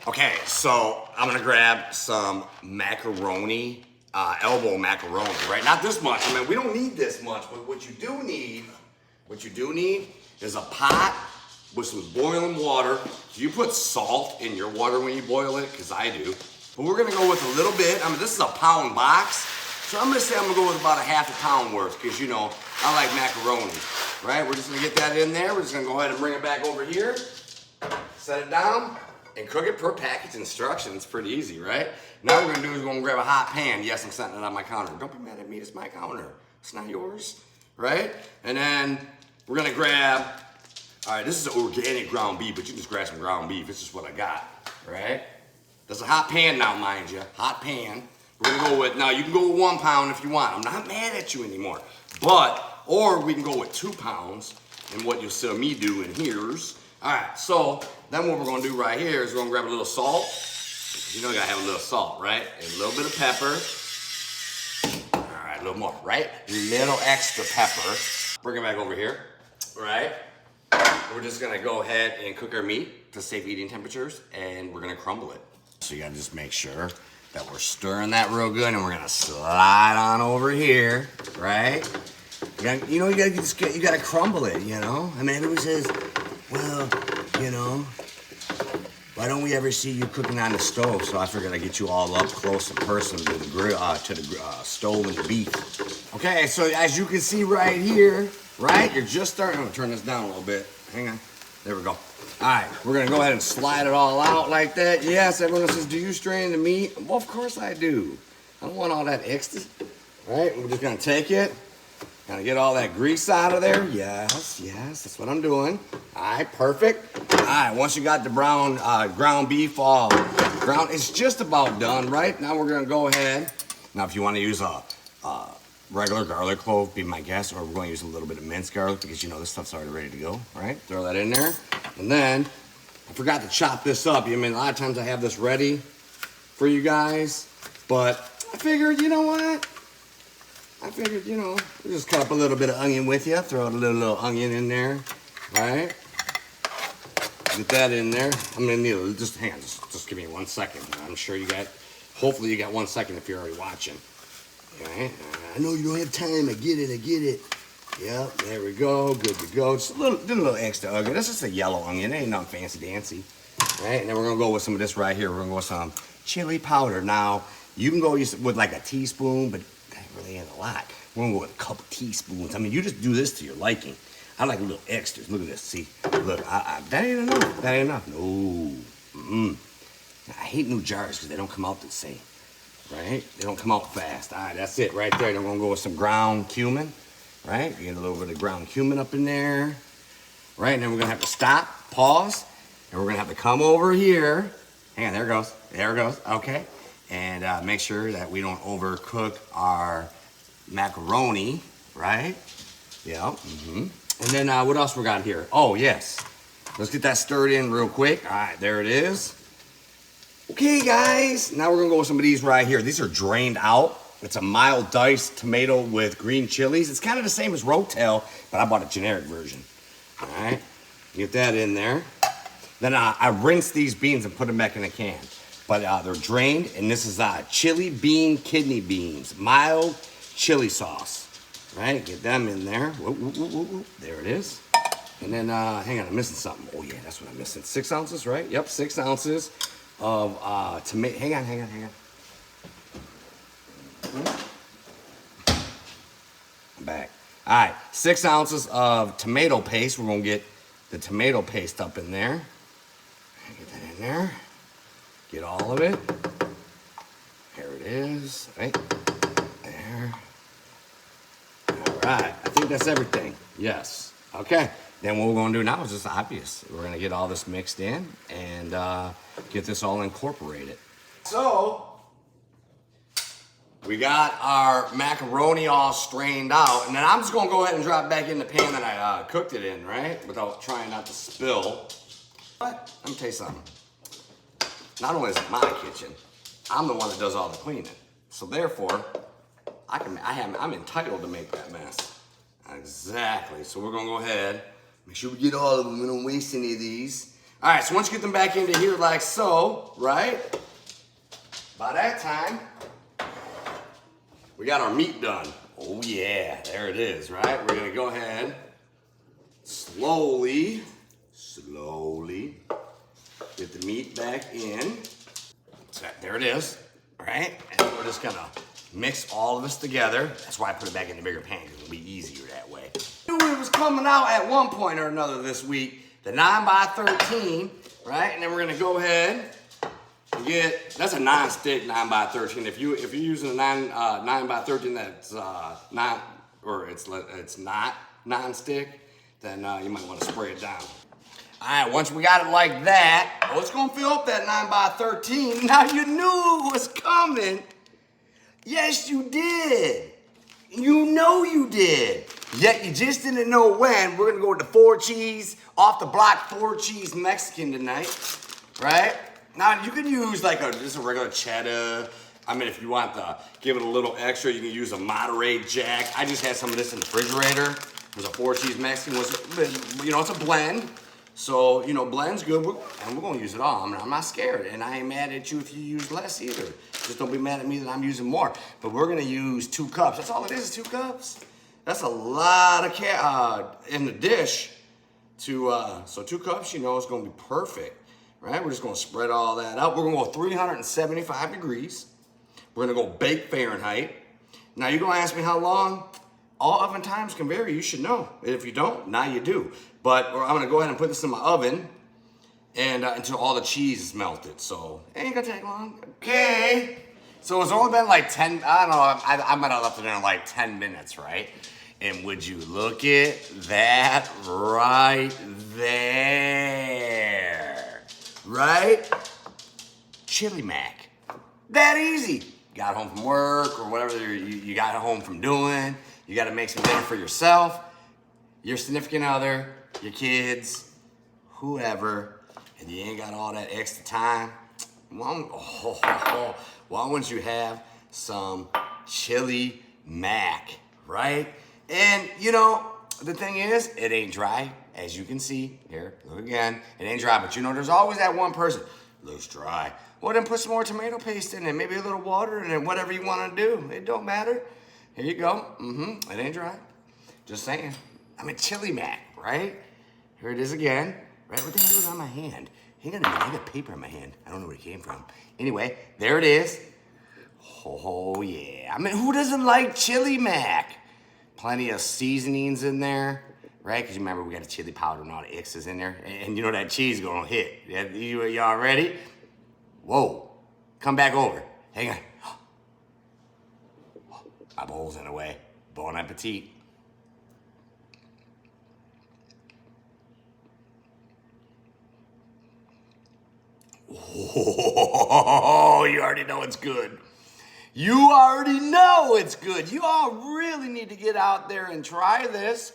Okay, so I'm gonna grab some macaroni, elbow macaroni, right? Not this much. I mean, we don't need this much, but what you do need is a pot with some boiling water. Do you put salt in your water when you boil it? Because I do. But we're gonna go with a little bit. I mean, this is a pound box, so I'm gonna say I'm gonna go with about a half a pound worth, because you know, I like macaroni, right? We're just gonna get that in there. We're just gonna go ahead and bring it back over here, set it down, and cook it per package instruction. It's pretty easy, right? Now what we're gonna do is we're gonna grab a hot pan. Yes, I'm setting it on my counter. Don't be mad at me, it's my counter. It's not yours, right? And then we're gonna grab, all right, this is organic ground beef, but you can just grab some ground beef. This is what I got, right? That's a hot pan now, mind you, hot pan. We're gonna go with, now you can go with 1 pound if you want. I'm not mad at you anymore. Or we can go with 2 pounds, and what you'll see me do in here's. All right, so then what we're gonna do right here is we're gonna grab a little salt. You know you gotta have a little salt, right? And a little bit of pepper. All right, a little more, right? A little extra pepper. Bring it back over here, right? We're just gonna go ahead and cook our meat to safe eating temperatures, and we're gonna crumble it. So you gotta just make sure that we're stirring that real good, and we're gonna slide on over here, right? You gotta crumble it, you know? I mean, everybody says, well, you know, why don't we ever see you cooking on the stove? So I figured I'd get you all up close and personal to the grill, to the stove and the beef. Okay, so as you can see right here, right, you're just starting. I'm gonna turn this down a little bit. Hang on. There we go. All right, we're gonna go ahead and slide it all out like that. Yes, everyone says, do you strain the meat? Well, of course I do. I don't want all that extra. All right, we're just gonna take it. Gotta get all that grease out of there. Yes, that's what I'm doing. All right, perfect. All right, once you got the brown ground beef all brown, it's just about done, right? Now we're gonna go ahead. Now, if you wanna use a regular garlic clove, be my guest, or we're gonna use a little bit of minced garlic, because you know this stuff's already ready to go, all right? Throw that in there. And then, I forgot to chop this up. I mean, a lot of times I have this ready for you guys, but I figured, you know what? We'll just cut up a little bit of onion with you. Throw a little onion in there, right? Get that in there. I'm gonna need just hang on, just give me 1 second. I'm sure hopefully you got 1 second if you're already watching. Right? I know you don't have time. I get it. Yep, there we go. Good to go. Just a little extra onion. That's just a yellow onion. It ain't nothing fancy dancy. Right? And then we're gonna go with some of this right here. We're gonna go with some chili powder. Now, you can go with like a teaspoon, but that really ain't a lot. We're gonna go with a couple teaspoons. I mean, you just do this to your liking. I like a little extras. Look at this. See, look, that ain't enough. That ain't enough. No. I hate new jars because they don't come out the same. Right? They don't come out fast. All right, that's it right there. Then we're gonna go with some ground cumin. Right? Get a little bit of ground cumin up in there. Right? And then we're gonna have to stop, pause, and we're gonna have to come over here. Hang on, there it goes. There it goes. Okay. And make sure that we don't overcook our macaroni, right? Yeah. And then what else we got here? Oh, yes. Let's get that stirred in real quick. All right, there it is. Okay, guys. Now we're gonna go with some of these right here. These are drained out. It's a mild diced tomato with green chilies. It's kind of the same as rotel, but I bought a generic version. All right, get that in there. Then I rinse these beans and put them back in a can. But they're drained, and this is chili bean kidney beans, mild chili sauce. Right, get them in there. There it is. And then, hang on, I'm missing something. Oh yeah, that's what I'm missing. 6 ounces, right? Yep, 6 ounces of tomato. Hang on. I'm back. All right, 6 ounces of tomato paste. We're gonna get the tomato paste up in there. Get that in there. Get all of it. Here it is. Right there. All right. I think that's everything. Yes. Okay. Then what we're going to do now is just obvious. We're going to get all this mixed in and get this all incorporated. So we got our macaroni all strained out, and then I'm just going to go ahead and drop it back in the pan that I cooked it in, right? Without trying not to spill. But let me tell you something. Not only is it my kitchen, I'm the one that does all the cleaning. So therefore, I'm entitled to make that mess. Exactly. So we're gonna go ahead, make sure we get all of them. We don't waste any of these. All right, so once you get them back into here like so, right? By that time, we got our meat done. Oh yeah, there it is, right? We're gonna go ahead, slowly, get the meat back in. So there it is, right? And we're just gonna mix all of this together. That's why I put it back in the bigger pan, because it'll be easier that way. I knew it was coming out at one point or another this week, the 9x13, right? And then we're gonna go ahead and get, that's a non-stick 9x13. If you're using a 9x13 that's not, or it's not non-stick, then you might want to spray it down. All right, once we got it like that, it's gonna fill up that 9x13. Now you knew it was coming. Yes, you did. You know you did. Yet you just didn't know when. We're gonna go with the 4 cheese, off the block 4 cheese Mexican tonight, right? Now you can use like just a regular cheddar. I mean, if you want to give it a little extra, you can use a Monterey Jack. I just had some of this in the refrigerator. It was a 4 cheese Mexican. It's a blend. So, blend's good, and we're gonna use it all. I mean, I'm not scared, and I ain't mad at you if you use less either. Just don't be mad at me that I'm using more. But we're gonna use 2 cups. That's all it is 2 cups. That's a lot of in the dish. So 2 cups, it's gonna be perfect, right? We're just gonna spread all that out. We're gonna go 375 degrees. We're gonna go bake Fahrenheit. Now you're gonna ask me how long? All oven times can vary, you should know. If you don't, now you do. But I'm gonna go ahead and put this in my oven and until all the cheese is melted. So it ain't gonna take long. Okay. So it's only been like 10, I don't know, I might have left it in like 10 minutes, right? And would you look at that right there, right? Chili mac, that easy. Got home from work or whatever you got home from doing. You gotta make some dinner for yourself, your significant other, your kids, whoever, and you ain't got all that extra time. Why wouldn't you have some chili mac, right? And the thing is, it ain't dry, as you can see. Here, look again. It ain't dry, but there's always that one person. Looks dry. Well, then put some more tomato paste in it, maybe a little water in it, whatever you want to do. It don't matter. Here you go. It ain't dry. Just saying. I'm a chili mac, right? Here it is again. Right? What the hell is on my hand? I got paper in my hand. I don't know where it came from. Anyway, there it is. Oh, yeah. I mean, who doesn't like chili mac? Plenty of seasonings in there, right? Because remember, we got the chili powder and all the X's in there. And that cheese gonna hit. Y'all ready? Whoa. Come back over. Hang on. My bowl's in the way. Bon appetit. Oh, you already know it's good. You already know it's good. You all really need to get out there and try this.